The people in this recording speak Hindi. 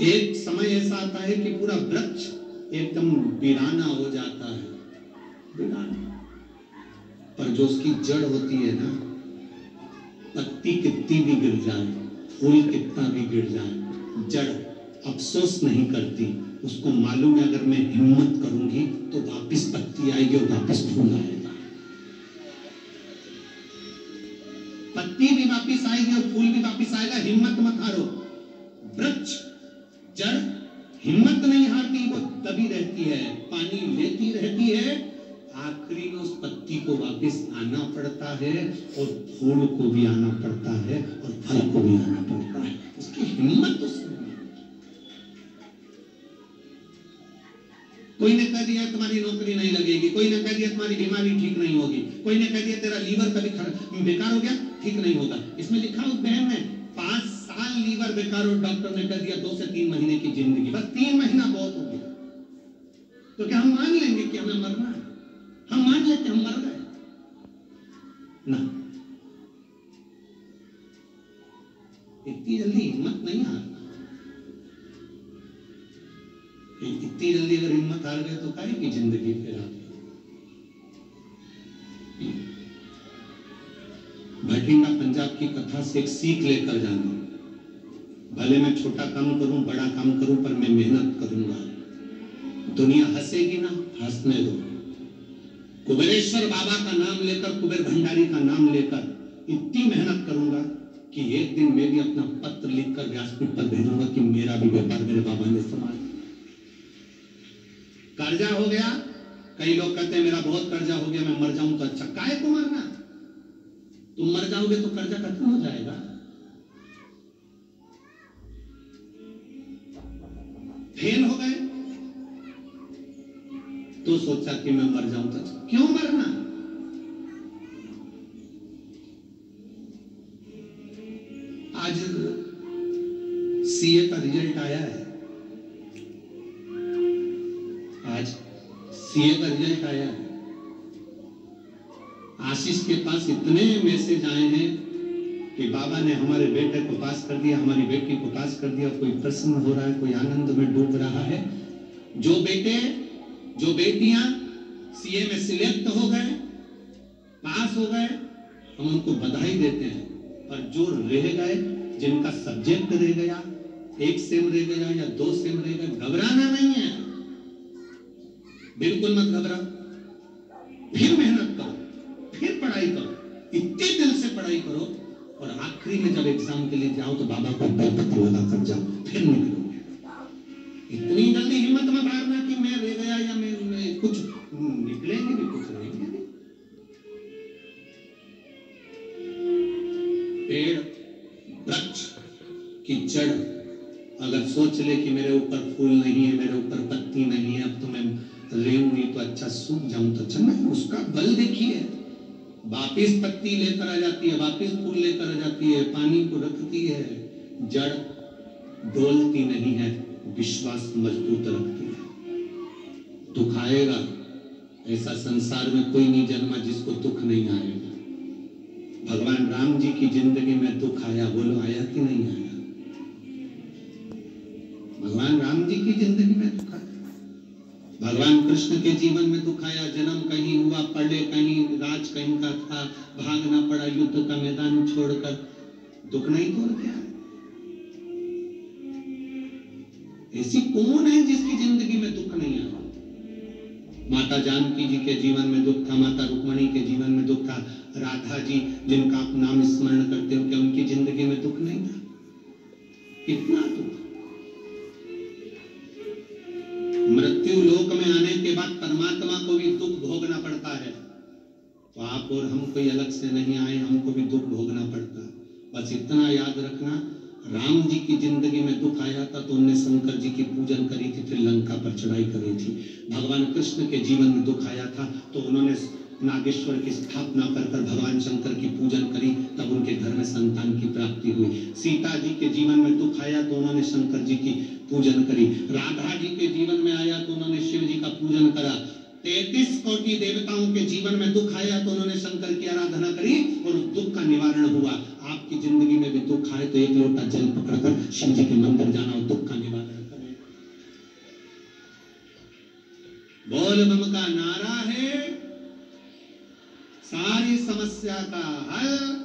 एक समय ऐसा आता है कि पूरा वृक्ष एकदम वीराना हो जाता है, वीराना। पर जो उसकी जड़ होती है ना, पत्ती कितनी भी गिर जाए, फूल कितना भी गिर जाए, जड़ अफसोस नहीं करती। उसको मालूम है अगर मैं हिम्मत करूंगी तो वापस पत्ती आएगी और वापस फूल आएगा, पत्ती भी वापस आएगी और फूल भी वापस आएगा। हिम्मत मत हारो। वृक्ष जड़ हिम्मत नहीं हारती, वो दबी रहती है, पानी लेती रहती है, आखिरी में उस पत्ती को वापस आना पड़ता है और फूल को भी आना पड़ता है और फल को भी आना पड़ता है। उसकी हिम्मत उसमें। कोई ने कह दिया तुम्हारी नौकरी नहीं लगेगी, कोई ने कह दिया तुम्हारी बीमारी ठीक नहीं होगी, कोई ने कह दिया तेरा लीवर कभी बेकार हो गया, ठीक नहीं होगा। इसमें लिखा उस बहन ने 5 साल लीवर बेकार और डॉक्टर ने कह दिया 2 से 3 महीने की जिंदगी, बस 3 महीना बहुत हो गया। तो क्या हम मान लेंगे कि हमें मरना है? हम मान लेते हम मर गए ना। इतनी जल्दी हिम्मत नहीं हारना। इतनी जल्दी अगर हिम्मत हार गए तो काहे की जिंदगी फिर आ गई। भटिंडा पंजाब की कथा से एक सीख लेकर जाना। भले मैं छोटा काम करूं, बड़ा काम करूं, पर मैं मेहनत करूंगा। दुनिया हंसेगी ना, हंसने दो। कुबेरेश्वर बाबा का नाम लेकर, कुबेर भंडारी का नाम लेकर इतनी मेहनत करूंगा कि एक दिन मैं भी अपना पत्र लिखकर व्यासपीठ पर भेजूंगा कि मेरा भी व्यापार मेरे बाबा ने संभाला। कर्जा हो गया, कई लोग कहते हैं मेरा बहुत कर्जा हो गया, मैं मर जाऊं तो अच्छा। काहे को मरना? तुम मर जाओगे तो कर्जा खत्म हो जाएगा। फेल हो गए तो सोचा कि मैं मर जाऊं तो अच्छा। क्यों मरना? आज सीए का रिजल्ट आया है, आज सीए का रिजल्ट आया है। आशीष के पास इतने मैसेज आए हैं कि बाबा ने हमारे बेटे को पास कर दिया, हमारी बेटी को पास कर दिया। कोई प्रसन्न हो रहा है, कोई आनंद में डूब रहा है। जो बेटे जो बेटियां सीए में सिलेक्ट हो गए, पास हो गए, हम उनको बधाई देते हैं। और जो रह गए, जिनका सब्जेक्ट रह गया, 1 सेम रह गया या 2 सेम रह गया, घबराना नहीं है, बिल्कुल मत घबराओ। फिर मेहनत करो, फिर पढ़ाई करो, इतने दिल से पढ़ाई करो और आखिरी में जब एग्जाम के लिए जाओ तो बाबा को पत्र लगा कर जाओ, फिर निकलोगे। इतनी जल्दी हिम्मत मत हारना कि मैं रह गया या मैं कुछ निकलेंगे भी, कुछ रहेंगे भी। पेड़ वृक्ष की जड़ अगर सोच ले कि मेरे ऊपर फूल नहीं है, मेरे ऊपर पत्ती नहीं है, अब तो मैं रहूंगी तो अच्छा, सूख जाऊं तो अच्छा, नहीं। उसका बल देखिए, वापिस पत्ती लेकर आ जाती है, वापिस फूल लेकर आ जाती है, पानी को रखती है। जड़ डोलती नहीं है, विश्वास मजबूत रखती है। दुख आएगा, ऐसा संसार में कोई नहीं जन्मा जिसको दुख नहीं आएगा। भगवान राम जी की जिंदगी में दुख आया, बोलो आया कि नहीं आया? भगवान राम जी की जिंदगी में दुख आया। भगवान कृष्ण के जीवन में दुख आया, जन्म कहीं हुआ, पढ़े कहीं, राज कहीं का था, भागना पड़ा युद्ध का मैदान छोड़कर। दुख नहीं तोड़ गया? ऐसी कौन है जिसकी जिंदगी में दुख नहीं आया? माता जानकी जी के जीवन में दुख था, माता रुक्मणी के जीवन में दुख था, राधा जी जिनका आप नाम स्मरण करते हो, क्या उनकी जिंदगी में दुख नहीं था? कितना दुख। मृत्यु लोक में आने के बाद परमात्मा को भी दुख भोगना पड़ता है। तो आप और हम कोई अलग से नहीं आए, हमको भी दुख भोगना पड़ता। बस इतना याद रखना, राम जी की जिंदगी में दुख आया था तो उन्होंने शंकर जी की पूजन करी थी, फिर लंका पर चढ़ाई करी थी। भगवान कृष्ण के जीवन में दुख आया था तो उन्होंने नागेश्वर की स्थापना कर भगवान शंकर की पूजन करी, तब उनके घर में संतान की प्राप्ति हुई। सीता जी के जीवन में दुख आया तो उन्होंने शंकर जी की पूजन करी। राधा जी के जीवन में आया तो उन्होंने शिव जी का पूजन करा। 33 कोटि देवताओं के जीवन में दुख आया तो उन्होंने शंकर की आराधना करी और दुख का निवारण हुआ। आपकी जिंदगी में भी दुख आए तो 1 लोटा जल पकड़कर शिव जी के मंदिर जाना और दुख का निवारण बोल बम का नारा है सारी समस्या का हल।